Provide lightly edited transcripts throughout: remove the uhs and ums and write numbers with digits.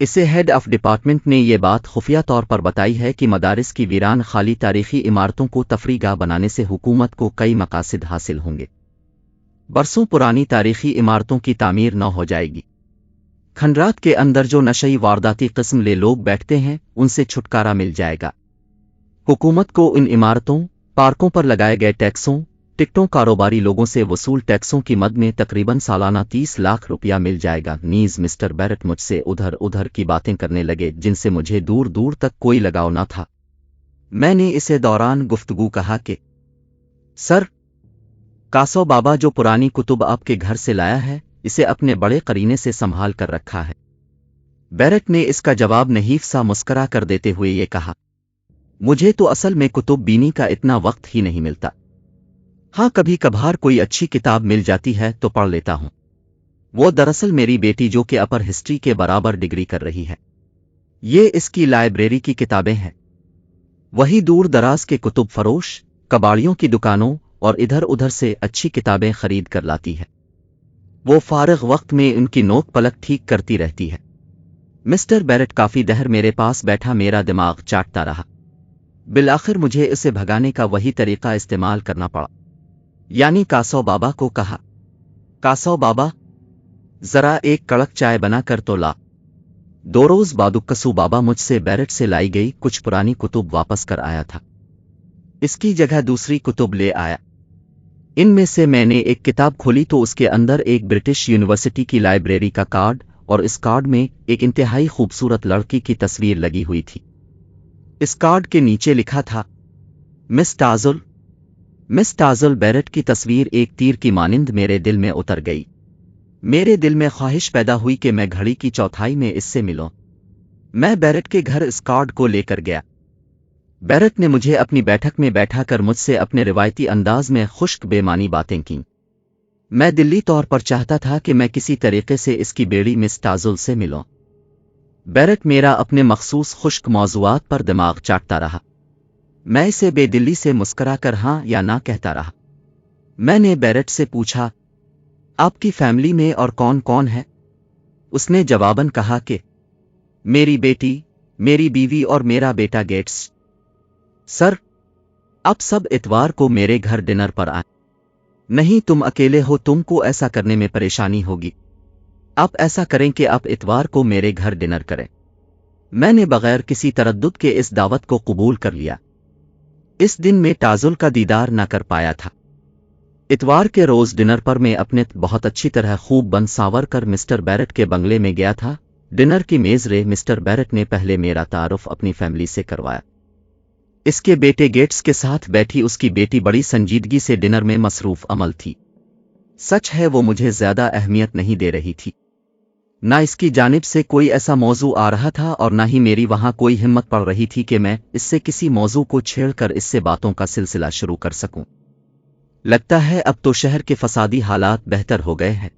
اسے head of department نے یہ بات خفیہ طور پر بتائی ہے کہ مدارس کی ویران خالی تاریخی عمارتوں کو تفریح گاہ بنانے سے حکومت کو کئی مقاصد حاصل ہوں گے۔ برسوں پرانی تاریخی عمارتوں کی تعمیر نہ ہو جائے گی۔ کھنڈرات کے اندر جو نشئی وارداتی قسم لے لوگ بیٹھتے ہیں ان سے چھٹکارا مل جائے گا۔ حکومت کو ان عمارتوں، پارکوں پر لگائے گئے ٹیکسوں، ٹکٹوں، کاروباری لوگوں سے وصول ٹیکسوں کی مد میں تقریباً سالانہ 30 لاکھ روپیہ مل جائے گا۔ نیز مسٹر بیرٹ مجھ سے ادھر کی باتیں کرنے لگے جن سے مجھے دور دور تک کوئی لگاؤ نہ تھا۔ میں نے اسے دوران گفتگو کہا کہ سر، کاسو بابا جو پرانی کتب آپ کے گھر سے لایا ہے اسے اپنے بڑے قرینے سے سنبھال کر رکھا ہے۔ بیرٹ نے اس کا جواب نحیف سا مسکرا کر دیتے ہوئے یہ کہا، مجھے تو اصل میں کتب بینی کا اتنا وقت ہی نہیں ملتا۔ ہاں، کبھی کبھار کوئی اچھی کتاب مل جاتی ہے تو پڑھ لیتا ہوں۔ وہ دراصل میری بیٹی جو کہ اپر ہسٹری کے برابر ڈگری کر رہی ہے، یہ اس کی لائبریری کی کتابیں ہیں۔ وہی دور دراز کے کتب فروش، کباڑیوں کی دکانوں اور ادھر ادھر سے اچھی کتابیں خرید کر لاتی ہے۔ وہ فارغ وقت میں ان کی نوک پلک ٹھیک کرتی رہتی ہے۔ مسٹر بیرٹ کافی دہر میرے پاس بیٹھا میرا دماغ چاٹتا رہا۔ بالآخر مجھے اسے بھگانے کا وہی طریقہ استعمال کرنا پڑا، یعنی کاسو بابا کو کہا، کاسو بابا، ذرا ایک کڑک چائے بنا کر تو لا۔ 2 روز بعد کسو بابا مجھ سے بیرٹ سے لائی گئی کچھ پرانی کتب واپس کر آیا تھا۔ اس کی جگہ دوسری کتب لے آیا۔ ان میں سے میں نے ایک کتاب کھولی تو اس کے اندر ایک برٹش یونیورسٹی کی لائبریری کا کارڈ، اور اس کارڈ میں ایک انتہائی خوبصورت لڑکی کی تصویر لگی ہوئی تھی۔ اس کارڈ کے نیچے لکھا تھا، مس ٹازل۔ مس ٹازل بیرٹ کی تصویر ایک تیر کی مانند میرے دل میں اتر گئی۔ میرے دل میں خواہش پیدا ہوئی کہ میں گھڑی کی چوتھائی میں اس سے ملوں۔ میں بیرٹ کے گھر اس کارڈ کو لے کر گیا۔ بیرٹ نے مجھے اپنی بیٹھک میں بیٹھا کر مجھ سے اپنے روایتی انداز میں خشک بے معنی باتیں کیں۔ میں دلی طور پر چاہتا تھا کہ میں کسی طریقے سے اس کی بیڑی مس ٹازل سے ملوں۔ بیرٹ میرا اپنے مخصوص خشک موضوعات پر دماغ چاٹتا رہا۔ میں اسے بے دلی سے مسکرا کر ہاں یا نہ کہتا رہا۔ میں نے بیرٹ سے پوچھا، آپ کی فیملی میں اور کون کون ہے؟ اس نے جواباً کہا کہ میری بیٹی، میری بیوی اور میرا بیٹا گیٹس۔ سر، آپ سب اتوار کو میرے گھر ڈنر پر آئیں۔ نہیں، تم اکیلے ہو، تم کو ایسا کرنے میں پریشانی ہوگی۔ آپ ایسا کریں کہ آپ اتوار کو میرے گھر ڈنر کریں۔ میں نے بغیر کسی تردد کے اس دعوت کو قبول کر لیا۔ اس دن میں ٹازل کا دیدار نہ کر پایا تھا۔ اتوار کے روز ڈنر پر میں اپنے بہت اچھی طرح خوب بن ساور کر مسٹر بیرٹ کے بنگلے میں گیا تھا۔ ڈنر کی میز رے مسٹر بیرٹ نے پہلے میرا تعارف اپنی فیملی سے کروایا۔ اس کے بیٹے گیٹس کے ساتھ بیٹھی اس کی بیٹی بڑی سنجیدگی سے ڈنر میں مصروف عمل تھی۔ سچ ہے وہ مجھے زیادہ اہمیت نہیں دے رہی تھی۔ نہ اس کی جانب سے کوئی ایسا موضوع آ رہا تھا اور نہ ہی میری وہاں کوئی ہمت پڑ رہی تھی کہ میں اس سے کسی موضوع کو چھیڑ کر اس سے باتوں کا سلسلہ شروع کر سکوں۔ لگتا ہے اب تو شہر کے فسادی حالات بہتر ہو گئے ہیں۔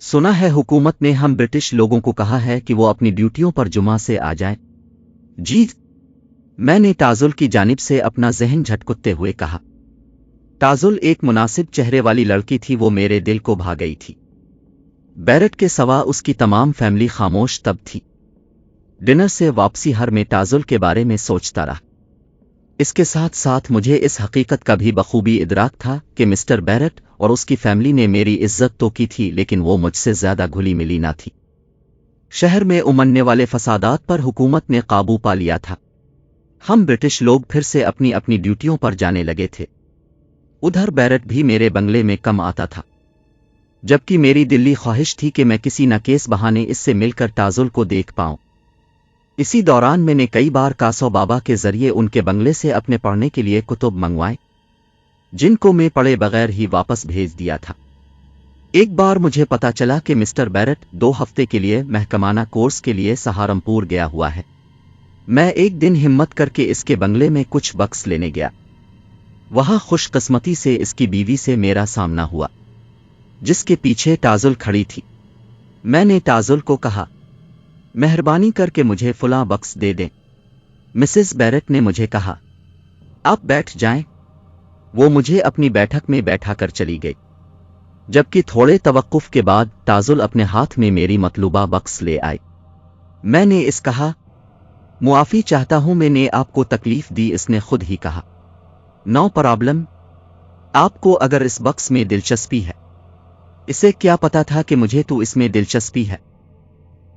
سنا ہے حکومت نے ہم برٹش لوگوں کو کہا ہے کہ وہ اپنی ڈیوٹیوں پر جمعہ سے آ جائیں۔ جی، میں نے ٹازل کی جانب سے اپنا ذہن جھٹکتے ہوئے کہا۔ ٹازل ایک مناسب چہرے والی لڑکی تھی، وہ میرے دل کو بھا گئی تھی۔ بیرٹ کے سوا اس کی تمام فیملی خاموش تب تھی۔ ڈنر سے واپسی ہر میں ٹازل کے بارے میں سوچتا رہا۔ اس کے ساتھ ساتھ مجھے اس حقیقت کا بھی بخوبی ادراک تھا کہ مسٹر بیرٹ اور اس کی فیملی نے میری عزت تو کی تھی لیکن وہ مجھ سے زیادہ گھلی ملی نہ تھی۔ شہر میں امننے والے فسادات پر حکومت نے قابو پا لیا تھا۔ ہم برٹش لوگ پھر سے اپنی اپنی ڈیوٹیوں پر جانے لگے تھے۔ ادھر بیرٹ بھی میرے بنگلے میں کم آتا تھا، جبکہ میری دلی خواہش تھی کہ میں کسی نہ کیس بہانے اس سے مل کر ٹازل کو دیکھ پاؤں۔ اسی دوران میں نے کئی بار کاسو بابا کے ذریعے ان کے بنگلے سے اپنے پڑھنے کے لیے کتب منگوائے، جن کو میں پڑھے بغیر ہی واپس بھیج دیا تھا۔ ایک بار مجھے پتا چلا کہ مسٹر بیرٹ 2 ہفتے کے لیے محکمانہ کورس کے لیے سہارنپور گیا ہوا ہے۔ میں ایک دن ہمت کر کے اس کے بنگلے میں کچھ بکس لینے گیا۔ وہاں خوش قسمتی سے اس کی بیوی سے میرا سامنا ہوا، جس کے پیچھے ٹازل کھڑی تھی۔ میں نے ٹازل کو کہا، مہربانی کر کے مجھے فلاں بکس دے دیں۔ مسز بیرٹ نے مجھے کہا، آپ بیٹھ جائیں۔ وہ مجھے اپنی بیٹھک میں بیٹھا کر چلی گئی، جبکہ تھوڑے توقف کے بعد ٹازل اپنے ہاتھ میں میری مطلوبہ بکس لے آئی۔ میں نے اس کہا، معافی چاہتا ہوں میں نے آپ کو تکلیف دی۔ اس نے خود ہی کہا، نو پرابلم، آپ کو اگر اس بکس میں دلچسپی ہے۔ اسے کیا پتا تھا کہ مجھے تو اس میں دلچسپی ہے؟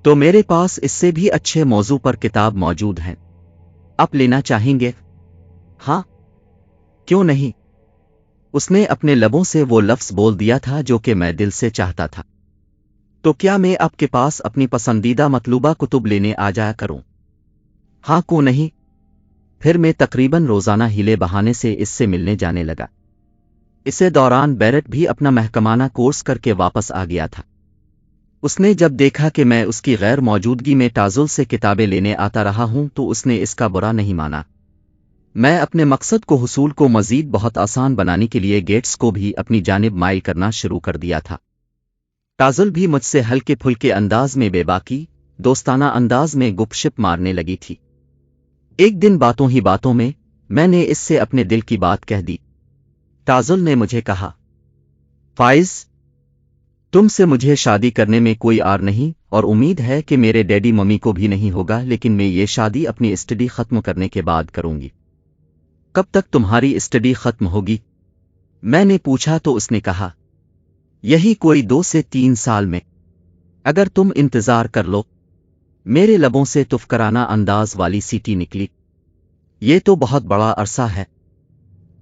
تو میرے پاس اس سے بھی اچھے موضوع پر کتاب موجود ہیں، آپ لینا چاہیں گے؟ ہاں، کیوں نہیں؟ اس نے اپنے لبوں سے وہ لفظ بول دیا تھا جو کہ میں دل سے چاہتا تھا۔ تو کیا میں آپ کے پاس اپنی پسندیدہ مطلوبہ کتب لینے آ جایا کروں؟ ہاں کیوں نہیں؟ پھر میں تقریباً روزانہ ہیلے بہانے سے اس سے ملنے جانے لگا۔ اسے دوران بیرٹ بھی اپنا محکمانہ کورس کر کے واپس آ گیا تھا۔ اس نے جب دیکھا کہ میں اس کی غیر موجودگی میں تازل سے کتابیں لینے آتا رہا ہوں تو اس نے اس کا برا نہیں مانا۔ میں اپنے مقصد کو حصول کو مزید بہت آسان بنانے کے لیے گیٹس کو بھی اپنی جانب مائل کرنا شروع کر دیا تھا۔ تازل بھی مجھ سے ہلکے پھلکے انداز میں بے باکی دوستانہ انداز میں گپ شپ مارنے لگی تھی۔ ایک دن باتوں ہی باتوں میں نے اس سے اپنے دل کی بات کہہ دی۔ تازل نے مجھے کہا، فائز، تم سے مجھے شادی کرنے میں کوئی آر نہیں، اور امید ہے کہ میرے ڈیڈی ممی کو بھی نہیں ہوگا، لیکن میں یہ شادی اپنی اسٹڈی ختم کرنے کے بعد کروں گی۔ کب تک تمہاری اسٹڈی ختم ہوگی؟ میں نے پوچھا تو اس نے کہا، یہی کوئی 2 سے 3 سال میں، اگر تم انتظار کر لو۔ میرے لبوں سے تفکرانہ انداز والی سیٹی نکلی، یہ تو بہت بڑا عرصہ ہے۔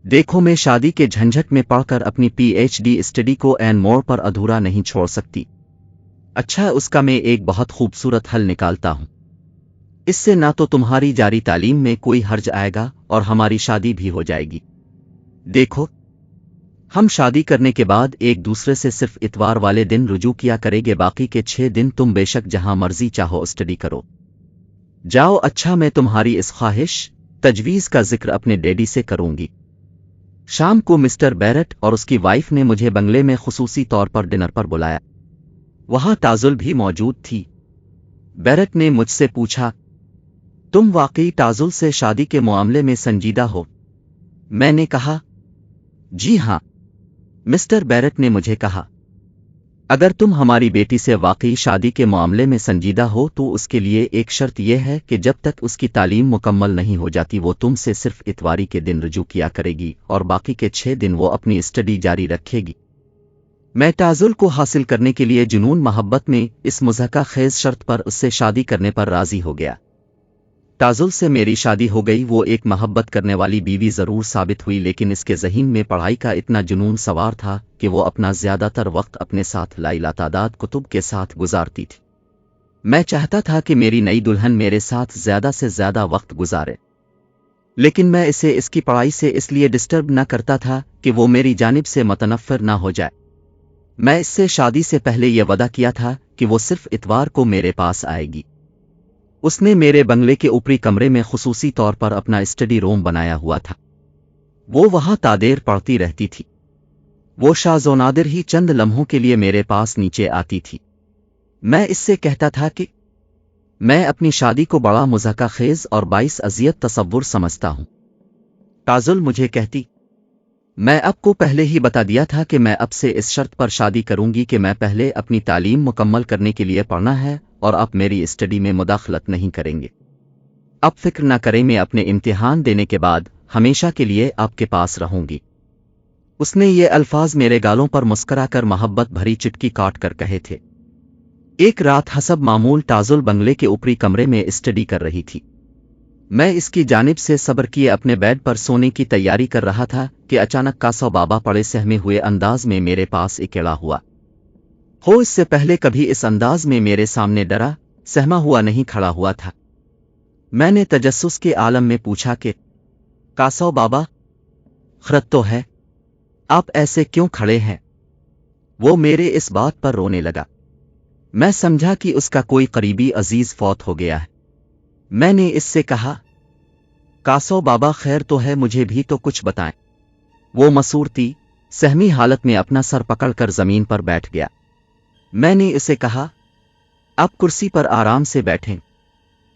دیکھو میں شادی کے جھنجھٹ میں پڑھ کر اپنی پی ایچ ڈی اسٹڈی کو این موڑ پر ادھورا نہیں چھوڑ سکتی۔ اچھا، اس کا میں ایک بہت خوبصورت حل نکالتا ہوں۔ اس سے نہ تو تمہاری جاری تعلیم میں کوئی حرج آئے گا اور ہماری شادی بھی ہو جائے گی۔ دیکھو، ہم شادی کرنے کے بعد ایک دوسرے سے صرف اتوار والے دن رجوع کیا کریں گے، باقی کے 6 دن تم بے شک جہاں مرضی چاہو اسٹڈی کرو۔ جاؤ۔ اچھا، میں تمہاری اس خواہش تجویز کا ذکر اپنے ڈیڈی سے کروں گی۔ شام کو مسٹر بیرٹ اور اس کی وائف نے مجھے بنگلے میں خصوصی طور پر ڈنر پر بلایا۔ وہاں تازل بھی موجود تھی۔ بیرٹ نے مجھ سے پوچھا، تم واقعی تازل سے شادی کے معاملے میں سنجیدہ ہو؟ میں نے کہا، جی ہاں۔ مسٹر بیرٹ نے مجھے کہا، اگر تم ہماری بیٹی سے واقعی شادی کے معاملے میں سنجیدہ ہو تو اس کے لیے ایک شرط یہ ہے کہ جب تک اس کی تعلیم مکمل نہیں ہو جاتی وہ تم سے صرف اتواری کے دن رجوع کیا کرے گی اور باقی کے 6 دن وہ اپنی اسٹڈی جاری رکھے گی۔ میں تازل کو حاصل کرنے کے لیے جنون محبت میں اس مضحکہ خیز شرط پر اس سے شادی کرنے پر راضی ہو گیا۔ تازل سے میری شادی ہو گئی۔ وہ ایک محبت کرنے والی بیوی ضرور ثابت ہوئی، لیکن اس کے ذہن میں پڑھائی کا اتنا جنون سوار تھا کہ وہ اپنا زیادہ تر وقت اپنے ساتھ لاتعداد کتب کے ساتھ گزارتی تھی۔ میں چاہتا تھا کہ میری نئی دلہن میرے ساتھ زیادہ سے زیادہ وقت گزارے، لیکن میں اسے اس کی پڑھائی سے اس لیے ڈسٹرب نہ کرتا تھا کہ وہ میری جانب سے متنفر نہ ہو جائے۔ میں اس سے شادی سے پہلے یہ وعدہ کیا تھا کہ وہ صرف اتوار کو میرے پاس آئے گی۔ اس نے میرے بنگلے کے اوپری کمرے میں خصوصی طور پر اپنا اسٹڈی روم بنایا ہوا تھا۔ وہ وہاں تادیر پڑھتی رہتی تھی۔ وہ شاذ و نادر ہی چند لمحوں کے لیے میرے پاس نیچے آتی تھی۔ میں اس سے کہتا تھا کہ میں اپنی شادی کو بڑا مضحکہ خیز اور باعث اذیت تصور سمجھتا ہوں۔ تازل مجھے کہتی، میں اب کو پہلے ہی بتا دیا تھا کہ میں اب سے اس شرط پر شادی کروں گی کہ میں پہلے اپنی تعلیم مکمل کرنے کے لیے پڑھنا ہے اور آپ میری اسٹڈی میں مداخلت نہیں کریں گے۔ اب فکر نہ کریں، میں اپنے امتحان دینے کے بعد ہمیشہ کے لیے آپ کے پاس رہوں گی۔ اس نے یہ الفاظ میرے گالوں پر مسکرا کر محبت بھری چٹکی کاٹ کر کہے تھے۔ ایک رات حسب معمول تازل بنگلے کے اوپری کمرے میں اسٹڈی کر رہی تھی۔ میں اس کی جانب سے صبر کیے اپنے بیڈ پر سونے کی تیاری کر رہا تھا کہ اچانک کاسو بابا پڑے سہمے ہوئے انداز میں میرے پاس اکیڑا ہوا۔ اس سے پہلے کبھی اس انداز میں میرے سامنے ڈرا سہما ہوا نہیں کھڑا ہوا تھا۔ میں نے تجسس کے عالم میں پوچھا کہ کاسو بابا، خرد تو ہے، آپ ایسے کیوں کھڑے ہیں؟ وہ میرے اس بات پر رونے لگا۔ میں سمجھا کہ اس کا کوئی قریبی عزیز فوت ہو گیا ہے۔ میں نے اس سے کہا، کاسو بابا خیر تو ہے، مجھے بھی تو کچھ بتائیں۔ وہ مسورتی سہمی حالت میں اپنا سر پکڑ کر زمین پر بیٹھ گیا۔ میں نے اسے کہا، آپ کرسی پر آرام سے بیٹھیں۔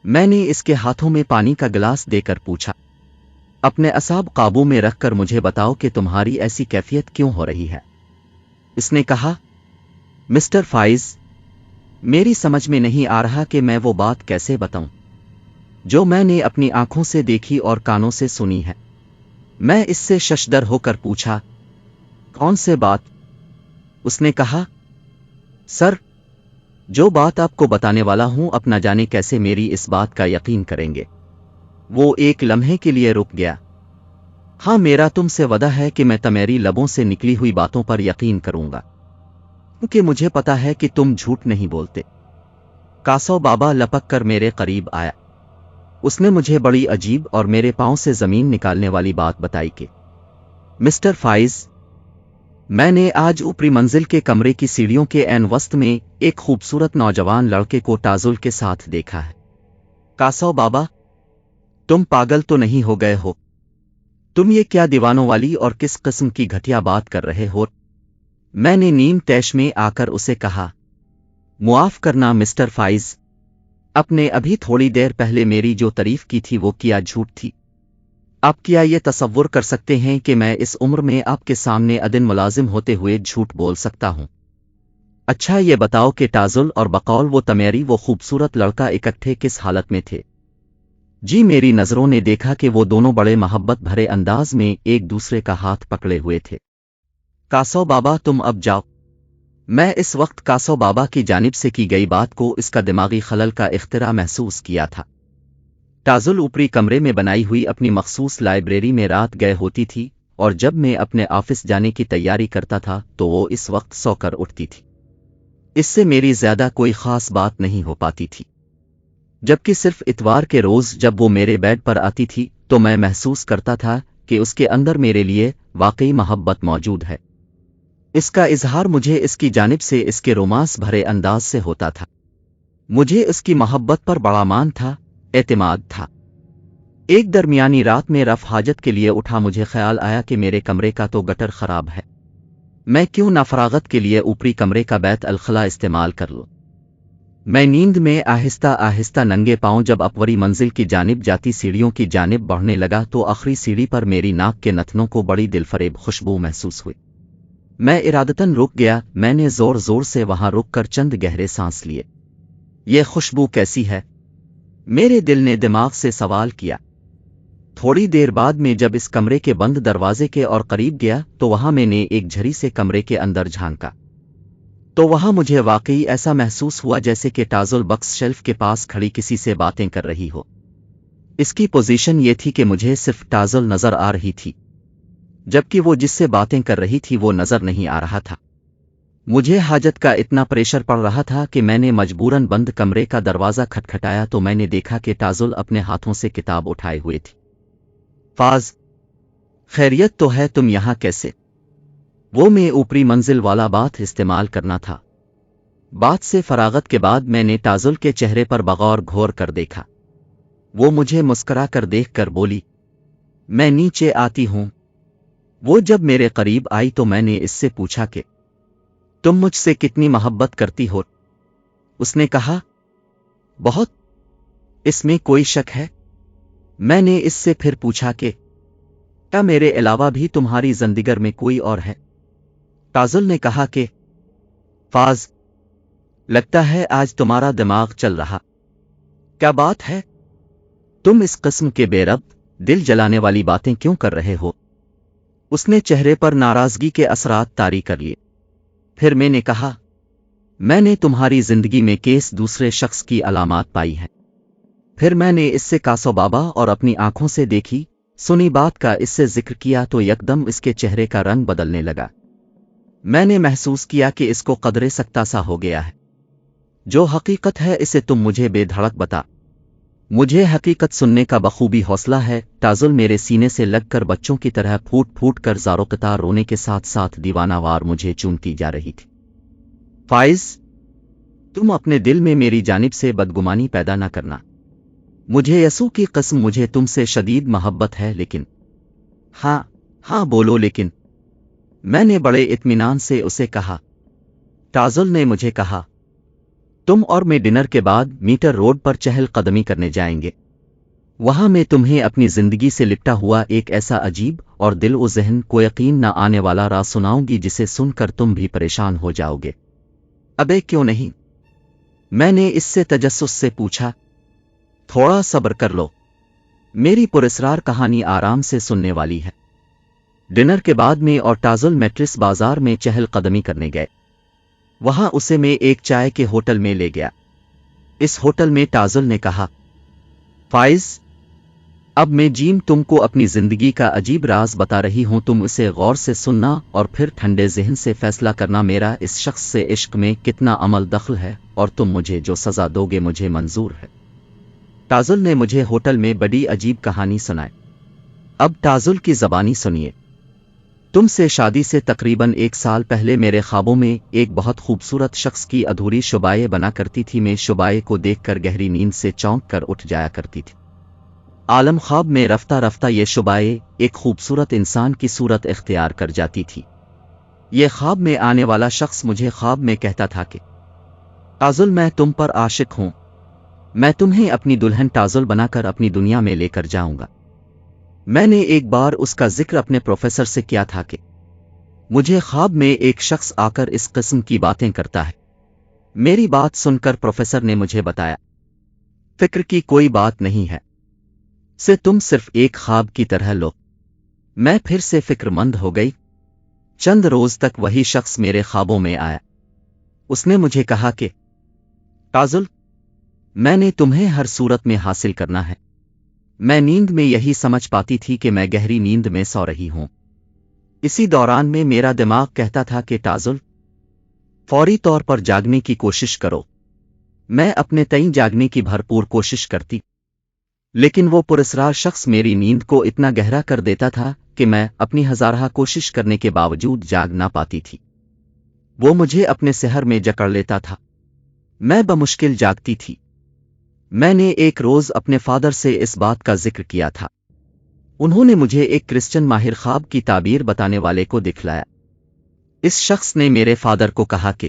میں نے اس کے ہاتھوں میں پانی کا گلاس دے کر پوچھا، اپنے اعصاب قابو میں رکھ کر مجھے بتاؤ کہ تمہاری ایسی کیفیت کیوں ہو رہی ہے؟ اس نے کہا، مسٹر فائز، میری سمجھ میں نہیں آ رہا کہ میں وہ بات کیسے بتاؤں جو میں نے اپنی آنکھوں سے دیکھی اور کانوں سے سنی ہے۔ میں اس سے ششدر ہو کر پوچھا، کون سے بات؟ اس نے کہا، سر، جو بات آپ کو بتانے والا ہوں اب نہ جانے کیسے میری اس بات کا یقین کریں گے۔ وہ ایک لمحے کے لیے رک گیا۔ ہاں، میرا تم سے وعدہ ہے کہ میں تمہاری لبوں سے نکلی ہوئی باتوں پر یقین کروں گا، کیونکہ مجھے پتا ہے کہ تم جھوٹ نہیں بولتے۔ کاسو بابا لپک کر میرے قریب آیا۔ اس نے مجھے بڑی عجیب اور میرے پاؤں سے زمین نکالنے والی بات بتائی کہ مسٹر فائز، میں نے آج اوپری منزل کے کمرے کی سیڑھیوں کے عین وسط میں ایک خوبصورت نوجوان لڑکے کو تازل کے ساتھ دیکھا ہے۔ کاسو بابا، تم پاگل تو نہیں ہو گئے ہو؟ تم یہ کیا دیوانوں والی اور کس قسم کی گھٹیا بات کر رہے ہو؟ میں نے نیم تیش میں آ کر اسے کہا، معاف کرنا مسٹر فائز، آپ نے ابھی تھوڑی دیر پہلے میری جو تعریف کی تھی وہ کیا جھوٹ تھی؟ آپ کیا یہ تصور کر سکتے ہیں کہ میں اس عمر میں آپ کے سامنے عدن ملازم ہوتے ہوئے جھوٹ بول سکتا ہوں؟ اچھا یہ بتاؤ کہ تازل اور بقول وہ تمیری وہ خوبصورت لڑکا اکٹھے کس حالت میں تھے؟ جی، میری نظروں نے دیکھا کہ وہ دونوں بڑے محبت بھرے انداز میں ایک دوسرے کا ہاتھ پکڑے ہوئے تھے۔ کاسو بابا، تم اب جاؤ۔ میں اس وقت کاسو بابا کی جانب سے کی گئی بات کو اس کا دماغی خلل کا اختراع محسوس کیا تھا۔ تازل اوپری کمرے میں بنائی ہوئی اپنی مخصوص لائبریری میں رات گئے ہوتی تھی، اور جب میں اپنے آفس جانے کی تیاری کرتا تھا تو وہ اس وقت سو کر اٹھتی تھی۔ اس سے میری زیادہ کوئی خاص بات نہیں ہو پاتی تھی، جبکہ صرف اتوار کے روز جب وہ میرے بیڈ پر آتی تھی تو میں محسوس کرتا تھا کہ اس کے اندر میرے لیے واقعی محبت موجود ہے۔ اس کا اظہار مجھے اس کی جانب سے اس کے رومانس بھرے انداز سے ہوتا تھا۔ مجھے اس کی محبت پر بڑا مان تھا، اعتماد تھا۔ ایک درمیانی رات میں رفع حاجت کے لیے اٹھا، مجھے خیال آیا کہ میرے کمرے کا تو گٹر خراب ہے، میں کیوں نہ فراغت کے لیے اوپری کمرے کا بیت الخلا استعمال کر لوں۔ میں نیند میں آہستہ آہستہ ننگے پاؤں جب اپوری منزل کی جانب جاتی سیڑھیوں کی جانب بڑھنے لگا تو آخری سیڑھی پر میری ناک کے نتنوں کو بڑی دلفریب خوشبو محسوس ہوئی۔ میں ارادتاً رک گیا۔ میں نے زور زور سے وہاں رک کر چند گہرے سانس لیے۔ یہ خوشبو کیسی ہے؟ میرے دل نے دماغ سے سوال کیا۔ تھوڑی دیر بعد میں جب اس کمرے کے بند دروازے کے اور قریب گیا تو وہاں میں نے ایک جھری سے کمرے کے اندر جھانکا، تو وہاں مجھے واقعی ایسا محسوس ہوا جیسے کہ تازل بکس شیلف کے پاس کھڑی کسی سے باتیں کر رہی ہو۔ اس کی پوزیشن یہ تھی کہ مجھے صرف تازل نظر آ رہی تھی، جبکہ وہ جس سے باتیں کر رہی تھی وہ نظر نہیں آ رہا تھا۔ مجھے حاجت کا اتنا پریشر پڑ رہا تھا کہ میں نے مجبوراً بند کمرے کا دروازہ کھٹکھٹایا تو میں نے دیکھا کہ تازل اپنے ہاتھوں سے کتاب اٹھائے ہوئے تھی۔ فاز، خیریت تو ہے؟ تم یہاں کیسے؟ وہ میں اوپری منزل والا بات استعمال کرنا تھا۔ بات سے فراغت کے بعد میں نے تازل کے چہرے پر بغور گھور کر دیکھا۔ وہ مجھے مسکرا کر دیکھ کر بولی، میں نیچے آتی ہوں۔ وہ جب میرے قریب آئی تو میں نے اس سے پوچھا کہ تم مجھ سے کتنی محبت کرتی ہو؟ اس نے کہا، بہت۔ اس میں کوئی شک ہے؟ میں نے اس سے پھر پوچھا کہ کیا میرے علاوہ بھی تمہاری زندگی میں کوئی اور ہے؟ تازل نے کہا کہ فاز، لگتا ہے آج تمہارا دماغ چل رہا۔ کیا بات ہے؟ تم اس قسم کے بے ربط، دل جلانے والی باتیں کیوں کر رہے ہو؟ اس نے چہرے پر ناراضگی کے اثرات طاری کر لیے۔ پھر میں نے کہا، میں نے تمہاری زندگی میں کیس دوسرے شخص کی علامات پائی ہیں۔ پھر میں نے اس سے کاسو بابا اور اپنی آنکھوں سے دیکھی سنی بات کا اس سے ذکر کیا تو یکدم اس کے چہرے کا رنگ بدلنے لگا۔ میں نے محسوس کیا کہ اس کو قدرے سکتا سا ہو گیا ہے۔ جو حقیقت ہے اسے تم مجھے بے دھڑک بتا۔ مجھے حقیقت سننے کا بخوبی حوصلہ ہے۔ تازل میرے سینے سے لگ کر بچوں کی طرح پھوٹ پھوٹ کر زارو قطار رونے کے ساتھ ساتھ دیوانہ وار مجھے چومتی جا رہی تھی۔ فائز، تم اپنے دل میں میری جانب سے بدگمانی پیدا نہ کرنا۔ مجھے یسوع کی قسم مجھے تم سے شدید محبت ہے، لیکن ہاں بولو لیکن، میں نے بڑے اطمینان سے اسے کہا۔ تازل نے مجھے کہا، تم اور میں ڈنر کے بعد میٹر روڈ پر چہل قدمی کرنے جائیں گے۔ وہاں میں تمہیں اپنی زندگی سے لپٹا ہوا ایک ایسا عجیب اور دل و ذہن کو یقین نہ آنے والا راز سناؤں گی جسے سن کر تم بھی پریشان ہو جاؤ گے۔ ابے کیوں نہیں؟ میں نے اس سے تجسس سے پوچھا، تھوڑا صبر کر لو، میری پراسرار کہانی آرام سے سننے والی ہے۔ ڈنر کے بعد میں اور تازل میٹرس بازار میں چہل قدمی کرنے گئے۔ وہاں اسے میں ایک چائے کے ہوٹل میں لے گیا۔ اس ہوٹل میں تازل نے کہا، فائز، اب میں جیم تم کو اپنی زندگی کا عجیب راز بتا رہی ہوں، تم اسے غور سے سننا اور پھر ٹھنڈے ذہن سے فیصلہ کرنا میرا اس شخص سے عشق میں کتنا عمل دخل ہے، اور تم مجھے جو سزا دو گے مجھے منظور ہے۔ تازل نے مجھے ہوٹل میں بڑی عجیب کہانی سنائی۔ اب تازل کی زبانی سنیے۔ تم سے شادی سے تقریباً 1 سال پہلے میرے خوابوں میں ایک بہت خوبصورت شخص کی ادھوری شبائیں بنا کرتی تھی۔ میں شبائیں کو دیکھ کر گہری نیند سے چونک کر اٹھ جایا کرتی تھی۔ عالم خواب میں رفتہ رفتہ یہ شبائیں ایک خوبصورت انسان کی صورت اختیار کر جاتی تھی۔ یہ خواب میں آنے والا شخص مجھے خواب میں کہتا تھا کہ تازل، میں تم پر عاشق ہوں، میں تمہیں اپنی دلہن تازل بنا کر اپنی دنیا میں لے کر جاؤں گا۔ میں نے ایک بار اس کا ذکر اپنے پروفیسر سے کیا تھا کہ مجھے خواب میں ایک شخص آ کر اس قسم کی باتیں کرتا ہے۔ میری بات سن کر پروفیسر نے مجھے بتایا، فکر کی کوئی بات نہیں ہے، سے تم صرف ایک خواب کی طرح لو۔ میں پھر سے فکر مند ہو گئی۔ چند روز تک وہی شخص میرے خوابوں میں آیا۔ اس نے مجھے کہا کہ تازل، میں نے تمہیں ہر صورت میں حاصل کرنا ہے۔ میں نیند میں یہی سمجھ پاتی تھی کہ میں گہری نیند میں سو رہی ہوں۔ اسی دوران میں میرا دماغ کہتا تھا کہ تازل، فوری طور پر جاگنے کی کوشش کرو۔ میں اپنے تئیں جاگنے کی بھرپور کوشش کرتی، لیکن وہ پراسرار شخص میری نیند کو اتنا گہرا کر دیتا تھا کہ میں اپنی ہزارہ کوشش کرنے کے باوجود جاگ نہ پاتی تھی۔ وہ مجھے اپنے سحر میں جکڑ لیتا تھا۔ میں بمشکل جاگتی تھی۔ میں نے ایک روز اپنے فادر سے اس بات کا ذکر کیا تھا۔ انہوں نے مجھے ایک کرسچن ماہر خواب کی تعبیر بتانے والے کو دکھلایا۔ اس شخص نے میرے فادر کو کہا کہ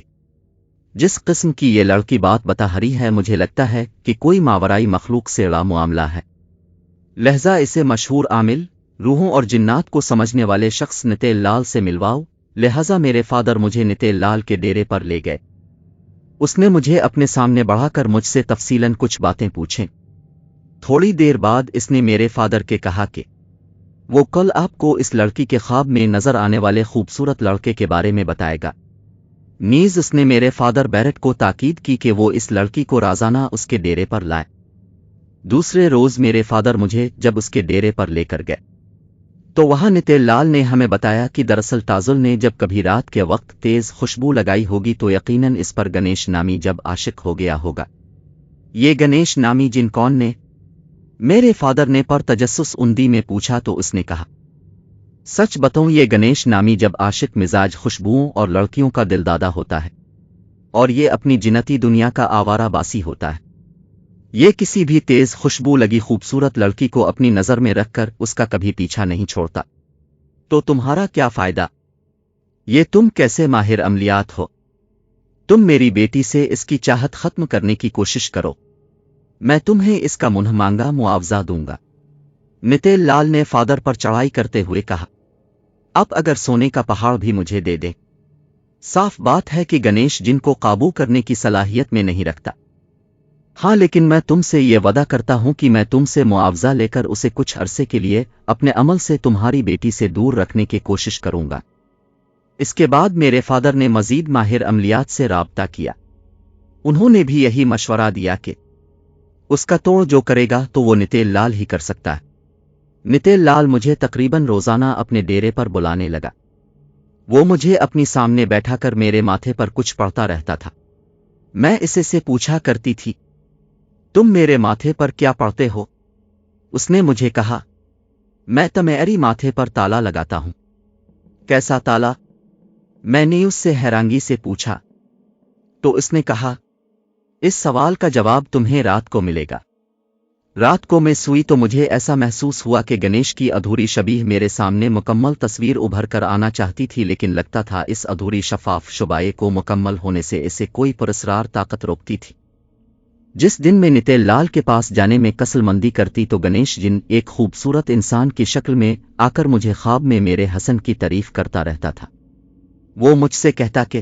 جس قسم کی یہ لڑکی بات بتا رہی ہے، مجھے لگتا ہے کہ کوئی ماورائی مخلوق سے لا معاملہ ہے، لہذا اسے مشہور عامل، روحوں اور جنات کو سمجھنے والے شخص نتیل لال سے ملواؤ۔ لہذا میرے فادر مجھے نتیل لال کے ڈیرے پر لے گئے۔ اس نے مجھے اپنے سامنے بڑھا کر مجھ سے تفصیلاً کچھ باتیں پوچھیں۔ تھوڑی دیر بعد اس نے میرے فادر کے کہا کہ وہ کل آپ کو اس لڑکی کے خواب میں نظر آنے والے خوبصورت لڑکے کے بارے میں بتائے گا۔ نیز اس نے میرے فادر بیرٹ کو تاکید کی کہ وہ اس لڑکی کو رازانہ اس کے ڈیرے پر لائے۔ دوسرے روز میرے فادر مجھے جب اس کے ڈیرے پر لے کر گئے تو وہاں نتیل لال نے ہمیں بتایا کہ دراصل تازل نے جب کبھی رات کے وقت تیز خوشبو لگائی ہوگی تو یقیناً اس پر گنیش نامی جب عاشق ہو گیا ہوگا۔ یہ گنیش نامی جن کون نے؟ میرے فادر نے پر تجسس اندی میں پوچھا تو اس نے کہا، سچ بتاؤں یہ گنیش نامی جب عاشق مزاج خوشبوؤں اور لڑکیوں کا دلدادہ ہوتا ہے، اور یہ اپنی جنتی دنیا کا آوارہ باسی ہوتا ہے۔ یہ کسی بھی تیز خوشبو لگی خوبصورت لڑکی کو اپنی نظر میں رکھ کر اس کا کبھی پیچھا نہیں چھوڑتا۔ تو تمہارا کیا فائدہ؟ یہ تم کیسے ماہر عملیات ہو؟ تم میری بیٹی سے اس کی چاہت ختم کرنے کی کوشش کرو، میں تمہیں اس کا منہ مانگا معاوضہ دوں گا۔ نتیل لال نے فادر پر چڑھائی کرتے ہوئے کہا، اب اگر سونے کا پہاڑ بھی مجھے دے دے۔ صاف بات ہے کہ گنیش جن کو قابو کرنے کی صلاحیت میں نہیں رکھتا۔ ہاں، لیکن میں تم سے یہ وعدہ کرتا ہوں کہ میں تم سے معاوضہ لے کر اسے کچھ عرصے کے لیے اپنے عمل سے تمہاری بیٹی سے دور رکھنے کی کوشش کروں گا۔ اس کے بعد میرے فادر نے مزید ماہر عملیات سے رابطہ کیا۔ انہوں نے بھی یہی مشورہ دیا کہ اس کا توڑ جو کرے گا تو وہ نتیل لال ہی کر سکتا ہے۔ نتیل لال مجھے تقریباً روزانہ اپنے ڈیرے پر بلانے لگا۔ وہ مجھے اپنی سامنے بیٹھا کر میرے ماتھے پر کچھ پڑھتا رہتا تھا۔ میں اسے سے پوچھا کرتی تھی، تم میرے ماتھے پر کیا پڑھتے ہو؟ اس نے مجھے کہا، میں تمہاری ماتھے پر تالا لگاتا ہوں۔ کیسا تالا؟ میں نے اس سے حیرانگی سے پوچھا تو اس نے کہا، اس سوال کا جواب تمہیں رات کو ملے گا۔ رات کو میں سوئی تو مجھے ایسا محسوس ہوا کہ گنیش کی ادھوری شبیہ میرے سامنے مکمل تصویر ابھر کر آنا چاہتی تھی، لیکن لگتا تھا اس ادھوری شفاف شبائے کو مکمل ہونے سے اسے کوئی پراسرار طاقت روکتی تھی۔ جس دن میں نتیل لال کے پاس جانے میں کسل مندی کرتی تو گنیش جن ایک خوبصورت انسان کی شکل میں آ کر مجھے خواب میں میرے حسن کی تعریف کرتا رہتا تھا۔ وہ مجھ سے کہتا کہ